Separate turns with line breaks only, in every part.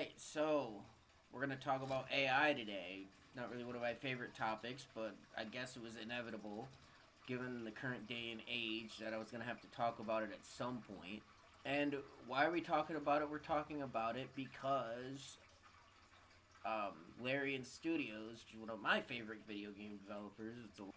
Alright, so we're going to talk about AI today. Not really one of my favorite topics, but I guess it was inevitable given the current day and age that I was going to have to talk about it at some point. And why are we talking about it? We're talking about it because Larian Studios, which is one of my favorite video game developers.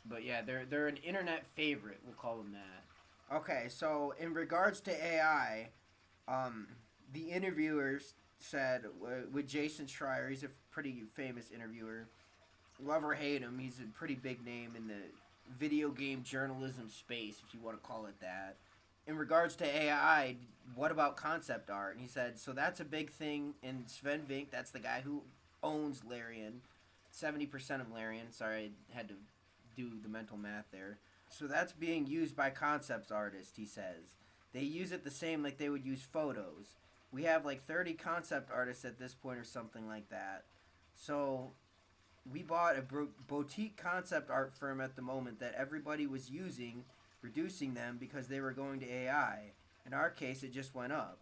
But yeah, they're an internet favorite. We'll call them that. Okay, so in regards to AI, um, the interviewers said with Jason Schreier, he's a pretty famous interviewer. Love or hate him, he's a pretty big name in the video game journalism space, if you want to call it that. In regards to AI, what about concept art? And he said, so that's a big thing. And Sven Vink, that's the guy who owns Larian, 70% of Larian. Sorry, I had to do the mental math there. So that's being used by concept artists, he says. They use it the same like they would use photos. We have like 30 concept artists at this point or something like that. So we bought a boutique concept art firm at the moment that everybody was using, reducing them because they were going to AI. In our case, it just went up.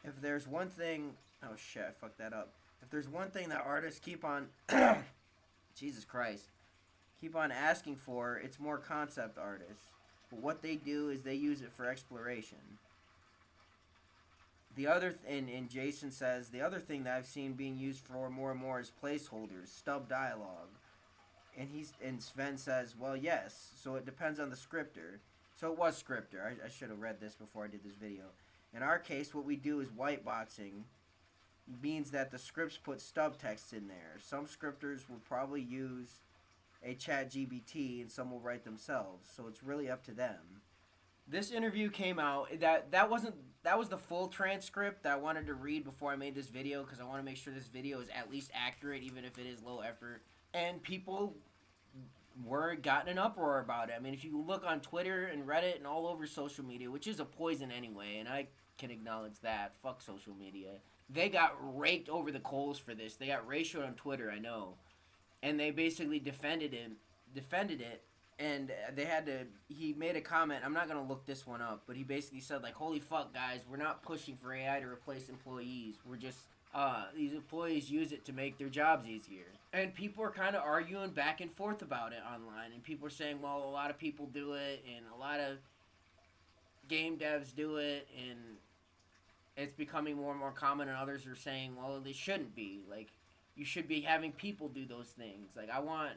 If there's one thing, oh shit, I fucked that up. If there's one thing that artists keep on, Jesus Christ, keep on asking for, it's more concept artists. But what they do is they use it for exploration. The other and Jason says the other thing that I've seen being used for more and more is placeholders, stub dialogue. And Sven says, well, yes. So it depends on the scripter. So it was scripter. I should have read this before I did this video. In our case, what we do is whiteboxing. Means that the scripts put stub text in there. Some scripters will probably use a chat GBT and some will write themselves. So it's really up to them. This interview came out. That was the full transcript that I wanted to read before I made this video because I want to make sure this video is at least accurate, even if it is low effort. And people were gotten an uproar about it. I mean, if you look on Twitter and Reddit and all over social media, which is a poison anyway, and I can acknowledge that. Fuck social media. They got raked over the coals for this. They got ratioed on Twitter, I know. And they basically defended it, and they had to, he made a comment, I'm not going to look this one up, but he basically said, like, holy fuck, guys, we're not pushing for AI to replace employees. We're just, these employees use it to make their jobs easier. And people are kind of arguing back and forth about it online, and people are saying, well, a lot of people do it, and a lot of game devs do it, and it's becoming more and more common, and others are saying, well, they shouldn't be. Like, you should be having people do those things. Like, I want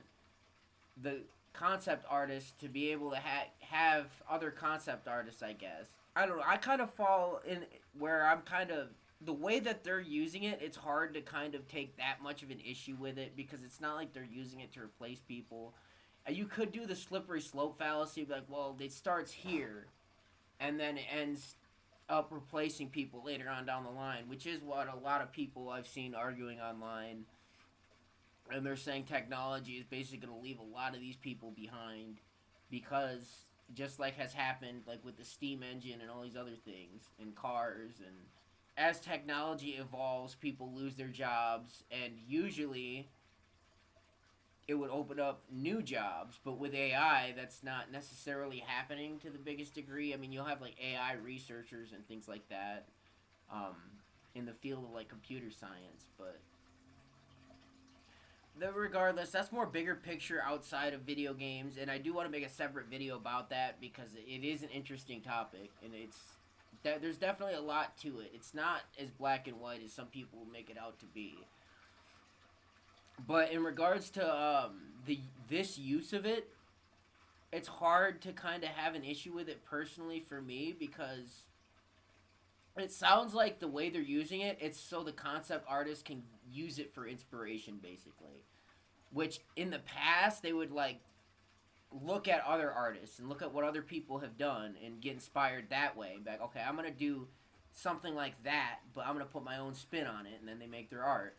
the concept artists to be able to have other concept artists, I guess. I don't know. I kind of fall in where I'm kind of, the way that they're using it, it's hard to kind of take that much of an issue with it because it's not like they're using it to replace people. You could do the slippery slope fallacy, like, well, it starts here and then it ends up replacing people later on down the line, which is what a lot of people I've seen arguing online. And they're saying technology is basically going to leave a lot of these people behind because just like has happened like with the steam engine and all these other things and cars, and as technology evolves, people lose their jobs, and usually it would open up new jobs. But with AI, that's not necessarily happening to the biggest degree. I mean, you'll have like AI researchers and things like that um, in the field of like computer science, but regardless, that's more bigger picture outside of video games, and I do want to make a separate video about that because it is an interesting topic, and there's definitely a lot to it. It's not as black and white as some people make it out to be. But in regards to this use of it, it's hard to kind of have an issue with it personally for me because it sounds like the way they're using it, it's so the concept artist can use it for inspiration, basically. Which in the past they would like look at other artists and look at what other people have done and get inspired that way. Like, okay, I'm gonna do something like that, but I'm gonna put my own spin on it, and then they make their art.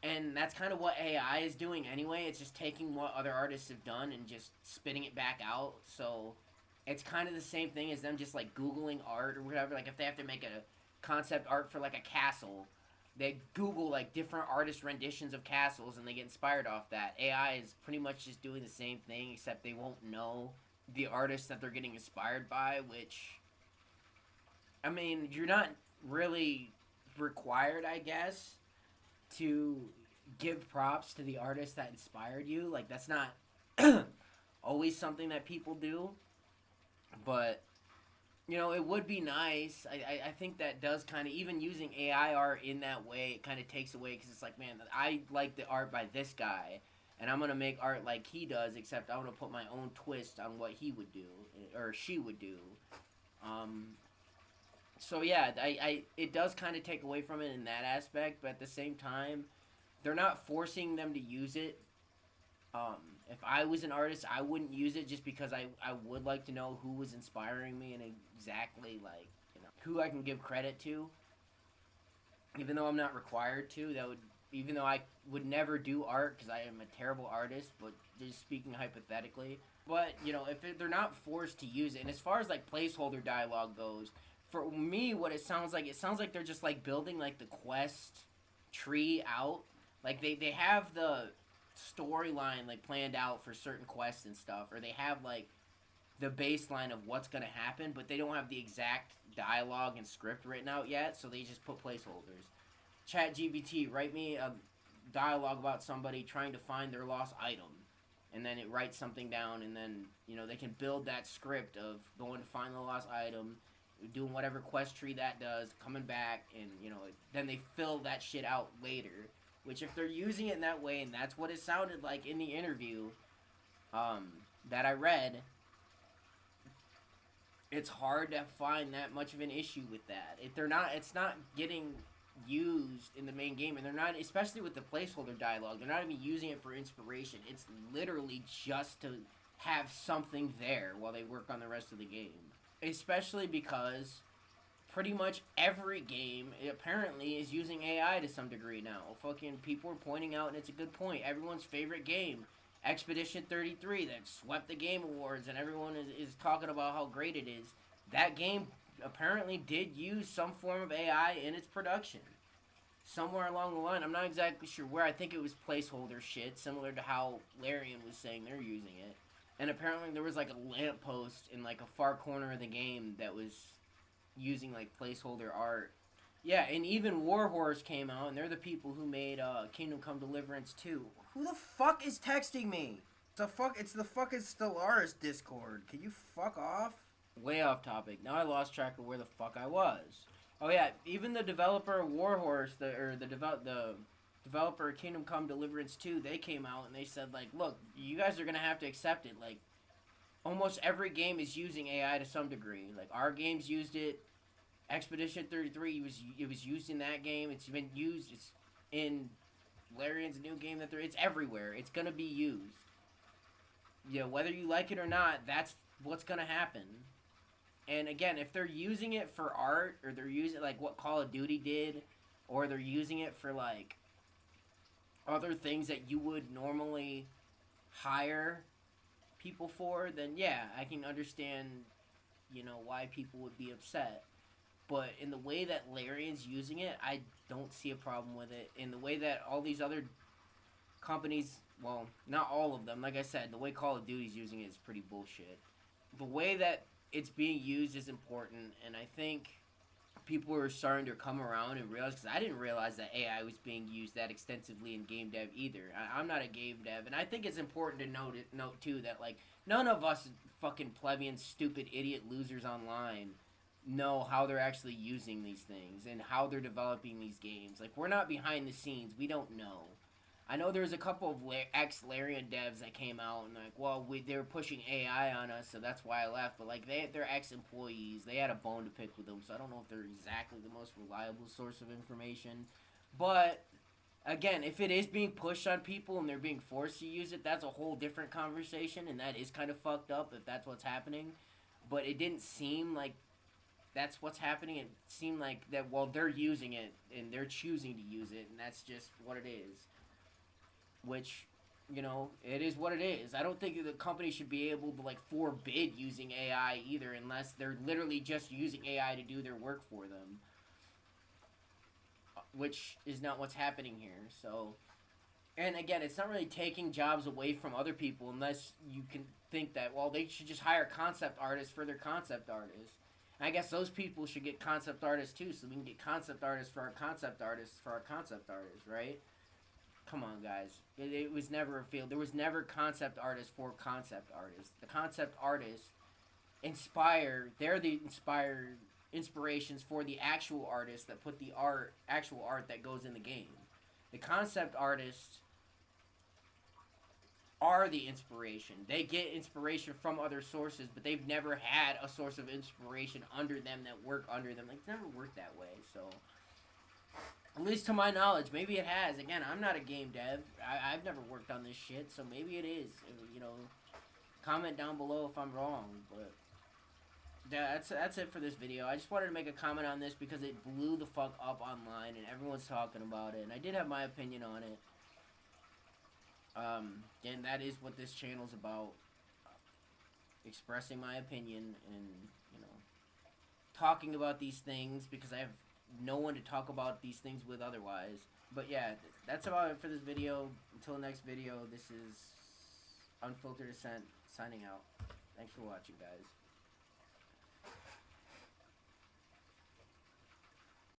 And that's kind of what AI is doing anyway. It's just taking what other artists have done and just spitting it back out. So it's kind of the same thing as them just like Googling art or whatever. Like if they have to make a concept art for like a castle, they Google like different artist renditions of castles and they get inspired off that. AI is pretty much just doing the same thing, except they won't know the artist that they're getting inspired by, which, I mean, you're not really
required, I guess, to give props to the artist that inspired you. Like that's not always something that people do, but it would be nice. I think that does kind of, even using AI art in that way, it kind of takes away because it's like, man, I like the art by this guy, and I'm gonna make art like he does, except I'm gonna put my own twist on what he would do or she would do. Um, so yeah, it does kind of take away from it in that aspect, but at the same time, they're not forcing them to use it. If I was an artist, I wouldn't use it just because I would like to know who was inspiring me and exactly like who I can give credit to, even though I'm not required to. That would Even though I would never do art because I am a terrible artist, but just speaking hypothetically. But if they're not forced to use it, and as far as like placeholder dialogue goes, for me, what it sounds like they're just like building like the quest tree out. Like they have the storyline like planned out for certain quests and stuff, or they have like the baseline of what's gonna happen, but they don't have the exact dialogue and script written out yet, so they just put placeholders. Chat GBT, write me a dialogue about somebody trying to find their lost item, and then it writes something down, and then they can build that script of going to find the lost item, doing whatever quest tree that does, coming back, and then they fill that shit out later. Which, if they're using it in that way, and that's what it sounded like in the interview um, that I read, it's hard to find that much of an issue with that. If they're not, it's not getting used in the main game, and they're not, especially with the placeholder dialogue. They're not even using it for inspiration. It's literally just to have something there while they work on the rest of the game. Especially because pretty much every game apparently is using AI to some degree now. Fucking people are pointing out, and it's a good point. Everyone's favorite game, Expedition 33, that swept the Game Awards, and everyone is talking about how great it is. That game apparently did use some form of AI in its production. Somewhere along the line, I'm not exactly sure where. I think it was placeholder shit, similar to how Larian was saying they're using it. And apparently there was like a lamppost in like a far corner of the game that was using like placeholder art. Yeah, and even Warhorse came out, and they're the people who made Kingdom Come Deliverance 2.
Who the fuck is texting me? It's the fucking Stellaris Discord. Can you fuck off?
Way off topic. Now I lost track of where the fuck I was. Oh yeah, even the developer of Warhorse, the developer of Kingdom Come Deliverance 2, they came out and they said like, look, you guys are gonna have to accept it. Like, almost every game is using AI to some degree. Like our games used it. Expedition 33 was used in that game. It's been used. It's in Larian's new game that it's everywhere. It's gonna be used. Whether you like it or not, that's what's gonna happen. And again, if they're using it for art, or they're using like what Call of Duty did, or they're using it for like other things that you would normally hire people for, then yeah, I can understand, why people would be upset. But in the way that Larian's using it, I don't see a problem with it. In the way that all these other companies, well, not all of them, like I said, the way Call of Duty's using it is pretty bullshit. The way that it's being used is important, and I think people are starting to come around and realize, because I didn't realize that AI was being used that extensively in game dev either. I'm not a game dev, and I think it's important to note too that like none of us fucking plebeian, stupid, idiot losers online know how they're actually using these things and how they're developing these games. Like, we're not behind the scenes. We don't know. I know there's a couple of ex-Larian devs that came out and like, well, they were pushing AI on us, so that's why I left. But like, they're ex-employees. They had a bone to pick with them, so I don't know if they're exactly the most reliable source of information. But again, if it is being pushed on people and they're being forced to use it, that's a whole different conversation, and that is kind of fucked up if that's what's happening. But it didn't seem like that's what's happening. It seemed like that, well, they're using it and they're choosing to use it, and that's just what it is. Which, it is what it is. I don't think the company should be able to like forbid using AI either, unless they're literally just using AI to do their work for them, which is not what's happening here. So, and again, it's not really taking jobs away from other people, unless you can think that, well, they should just hire concept artists for their concept artists. I guess those people should get concept artists too, so we can get concept artists for our concept artists for our concept artists, right? Come on, guys. It was never a field. There was never concept artists for concept artists. The concept artists inspire. They're the inspirations for the actual artists that put the actual art that goes in the game. The concept artists are the inspiration. They get inspiration from other sources, but they've never had a source of inspiration under them that work under them. Like, it's never worked that way. So, at least to my knowledge, maybe it has. Again, I'm not a game dev. I've never worked on this shit, so maybe it is. You know, comment down below if I'm wrong. But yeah, that's it for this video. I just wanted to make a comment on this because it blew the fuck up online and everyone's talking about it. And I did have my opinion on it. And that is what this channel's about. Expressing my opinion and, you know, talking about these things because I have no one to talk about these things with otherwise. But yeah, that's about it for this video. Until the next video, this is Unfiltered Ascent signing out. Thanks for watching, guys.